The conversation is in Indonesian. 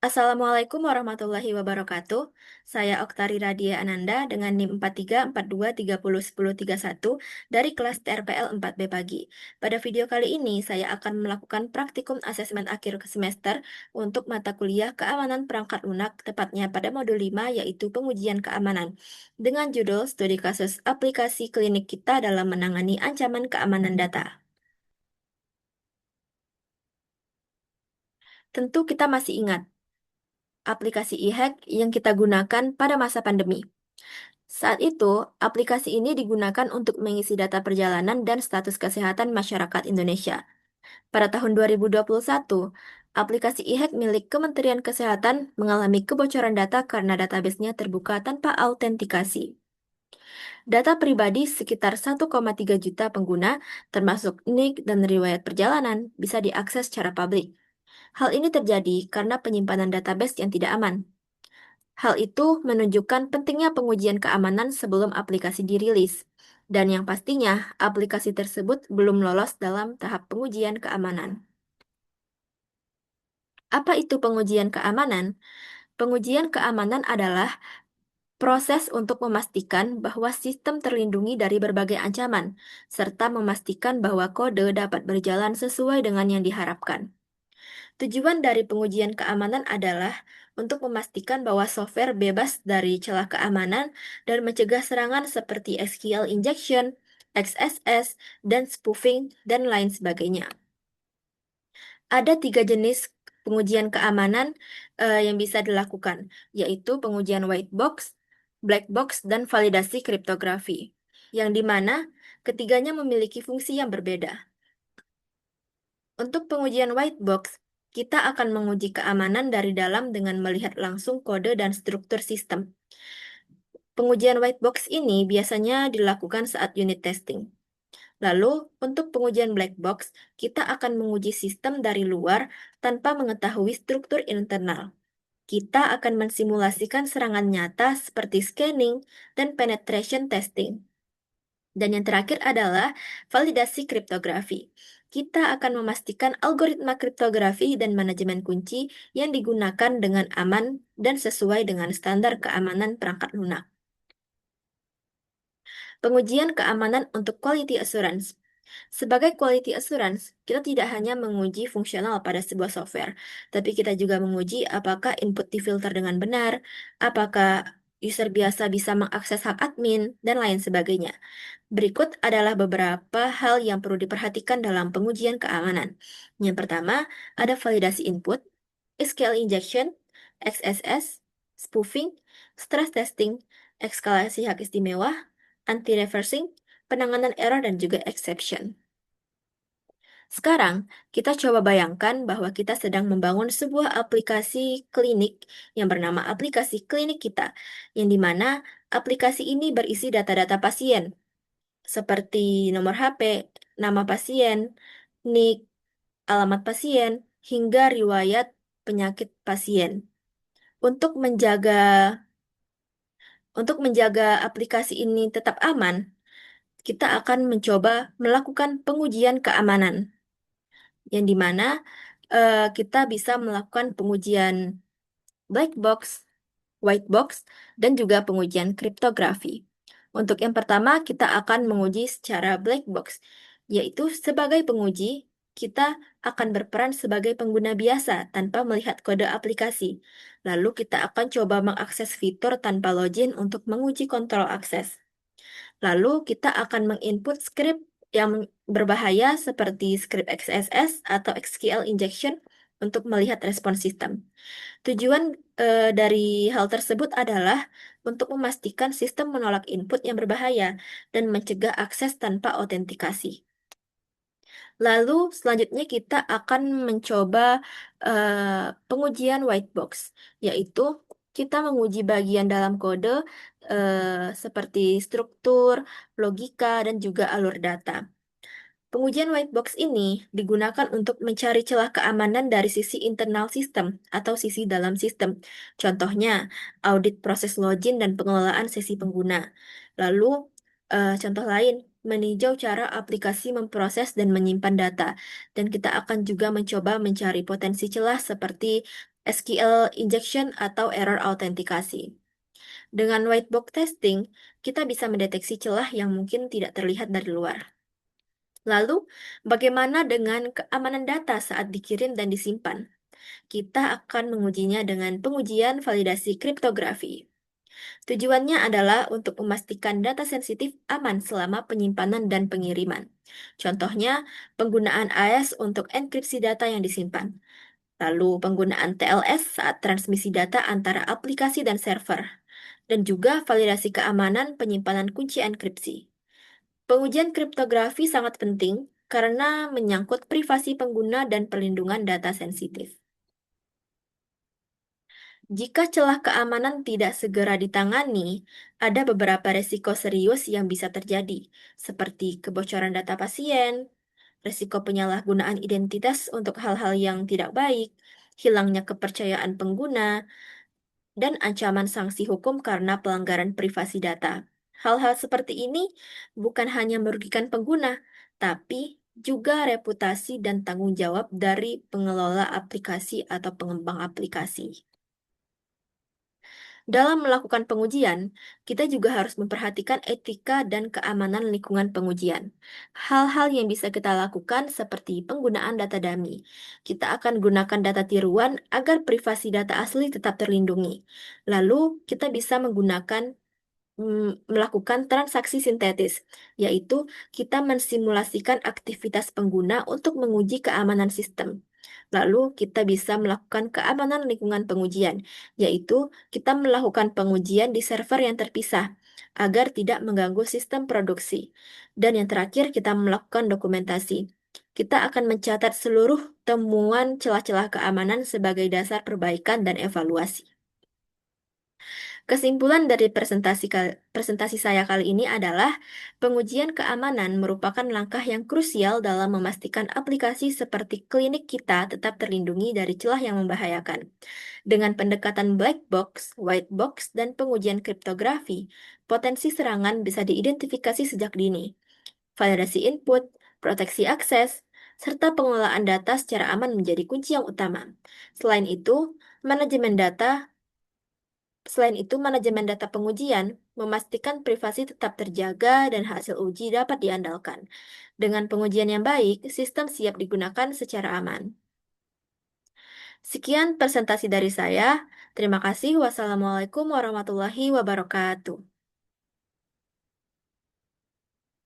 Assalamualaikum warahmatullahi wabarakatuh. Saya Oktari Radia Ananda dengan NIM 4342301031 dari kelas TRPL 4B pagi. Pada video kali ini, saya akan melakukan praktikum asesmen akhir semester untuk mata kuliah Keamanan Perangkat Lunak, tepatnya pada modul 5, yaitu Pengujian Keamanan, dengan judul Studi Kasus Aplikasi Klinik Kita dalam Menangani Ancaman Keamanan Data. Tentu kita masih ingat aplikasi e-hack yang kita gunakan pada masa pandemi. Saat itu, aplikasi ini digunakan untuk mengisi data perjalanan dan status kesehatan masyarakat Indonesia. Pada tahun 2021, aplikasi e-hack milik Kementerian Kesehatan mengalami kebocoran data karena database-nya terbuka tanpa autentikasi. Data pribadi sekitar 1,3 juta pengguna, termasuk nik dan riwayat perjalanan, bisa diakses secara publik. Hal ini terjadi karena penyimpanan database yang tidak aman. Hal itu menunjukkan pentingnya pengujian keamanan sebelum aplikasi dirilis, dan yang pastinya aplikasi tersebut belum lolos dalam tahap pengujian keamanan. Apa itu pengujian keamanan? Pengujian keamanan adalah proses untuk memastikan bahwa sistem terlindungi dari berbagai ancaman, serta memastikan bahwa kode dapat berjalan sesuai dengan yang diharapkan. Tujuan dari pengujian keamanan adalah untuk memastikan bahwa software bebas dari celah keamanan dan mencegah serangan seperti SQL injection, XSS, dan spoofing, dan lain sebagainya. Ada 3 jenis pengujian keamanan yang bisa dilakukan, yaitu pengujian white box, black box, dan validasi kriptografi, yang dimana ketiganya memiliki fungsi yang berbeda. Untuk pengujian white box, kita akan menguji keamanan dari dalam dengan melihat langsung kode dan struktur sistem. Pengujian white box ini biasanya dilakukan saat unit testing. Lalu, untuk pengujian black box, kita akan menguji sistem dari luar tanpa mengetahui struktur internal. Kita akan mensimulasikan serangan nyata seperti scanning dan penetration testing. Dan yang terakhir adalah validasi kriptografi. Kita akan memastikan algoritma kriptografi dan manajemen kunci yang digunakan dengan aman dan sesuai dengan standar keamanan perangkat lunak. Pengujian keamanan untuk quality assurance. Sebagai quality assurance, kita tidak hanya menguji fungsional pada sebuah software, tapi kita juga menguji apakah input difilter dengan benar, apakah user biasa bisa mengakses hak admin, dan lain sebagainya. Berikut adalah beberapa hal yang perlu diperhatikan dalam pengujian keamanan. Yang pertama, ada validasi input, SQL injection, XSS, spoofing, stress testing, eskalasi hak istimewa, anti-reversing, penanganan error, dan juga exception. Sekarang, kita coba bayangkan bahwa kita sedang membangun sebuah aplikasi klinik yang bernama aplikasi klinik kita, yang dimana aplikasi ini berisi data-data pasien, seperti nomor HP, nama pasien, nik, alamat pasien, hingga riwayat penyakit pasien. Untuk menjaga untuk menjaga aplikasi ini tetap aman, kita akan mencoba melakukan pengujian keamanan, yang dimana kita bisa melakukan pengujian black box, white box, dan juga pengujian kriptografi. Untuk yang pertama, kita akan menguji secara black box, yaitu sebagai penguji, kita akan berperan sebagai pengguna biasa tanpa melihat kode aplikasi. Lalu kita akan coba mengakses fitur tanpa login untuk menguji kontrol akses. Lalu kita akan menginput script yang berbahaya seperti script XSS atau SQL injection untuk melihat respon sistem. Tujuan dari hal tersebut adalah untuk memastikan sistem menolak input yang berbahaya dan mencegah akses tanpa autentikasi. Lalu selanjutnya kita akan mencoba pengujian white box, yaitu kita menguji bagian dalam kode seperti struktur, logika, dan juga alur data. Pengujian white box ini digunakan untuk mencari celah keamanan dari sisi internal sistem atau sisi dalam sistem. Contohnya, audit proses login dan pengelolaan sesi pengguna. Lalu, contoh lain, meninjau cara aplikasi memproses dan menyimpan data. Dan kita akan juga mencoba mencari potensi celah seperti SQL injection atau error autentikasi. Dengan white box testing, kita bisa mendeteksi celah yang mungkin tidak terlihat dari luar. Lalu, bagaimana dengan keamanan data saat dikirim dan disimpan? Kita akan mengujinya dengan pengujian validasi kriptografi. Tujuannya adalah untuk memastikan data sensitif aman selama penyimpanan dan pengiriman. Contohnya, penggunaan AES untuk enkripsi data yang disimpan. Lalu, penggunaan TLS saat transmisi data antara aplikasi dan server. Dan juga validasi keamanan penyimpanan kunci enkripsi. Pengujian kriptografi sangat penting karena menyangkut privasi pengguna dan perlindungan data sensitif. Jika celah keamanan tidak segera ditangani, ada beberapa resiko serius yang bisa terjadi, seperti kebocoran data pasien, risiko penyalahgunaan identitas untuk hal-hal yang tidak baik, hilangnya kepercayaan pengguna, dan ancaman sanksi hukum karena pelanggaran privasi data. Hal-hal seperti ini bukan hanya merugikan pengguna, tapi juga reputasi dan tanggung jawab dari pengelola aplikasi atau pengembang aplikasi. Dalam melakukan pengujian, kita juga harus memperhatikan etika dan keamanan lingkungan pengujian. Hal-hal yang bisa kita lakukan seperti penggunaan data dummy. Kita akan gunakan data tiruan agar privasi data asli tetap terlindungi. Lalu, kita bisa melakukan transaksi sintetis, yaitu kita mensimulasikan aktivitas pengguna untuk menguji keamanan sistem. Lalu, kita bisa melakukan keamanan lingkungan pengujian, yaitu kita melakukan pengujian di server yang terpisah agar tidak mengganggu sistem produksi. Dan yang terakhir, kita melakukan dokumentasi. Kita akan mencatat seluruh temuan celah-celah keamanan sebagai dasar perbaikan dan evaluasi. Kesimpulan dari presentasi saya kali ini adalah pengujian keamanan merupakan langkah yang krusial dalam memastikan aplikasi seperti klinik kita tetap terlindungi dari celah yang membahayakan. Dengan pendekatan black box, white box, dan pengujian kriptografi, potensi serangan bisa diidentifikasi sejak dini. Validasi input, proteksi akses, serta pengelolaan data secara aman menjadi kunci yang utama. Selain itu, manajemen data Selain itu, manajemen data pengujian memastikan privasi tetap terjaga dan hasil uji dapat diandalkan. Dengan pengujian yang baik, sistem siap digunakan secara aman. Sekian presentasi dari saya. Terima kasih. Wassalamualaikum warahmatullahi wabarakatuh.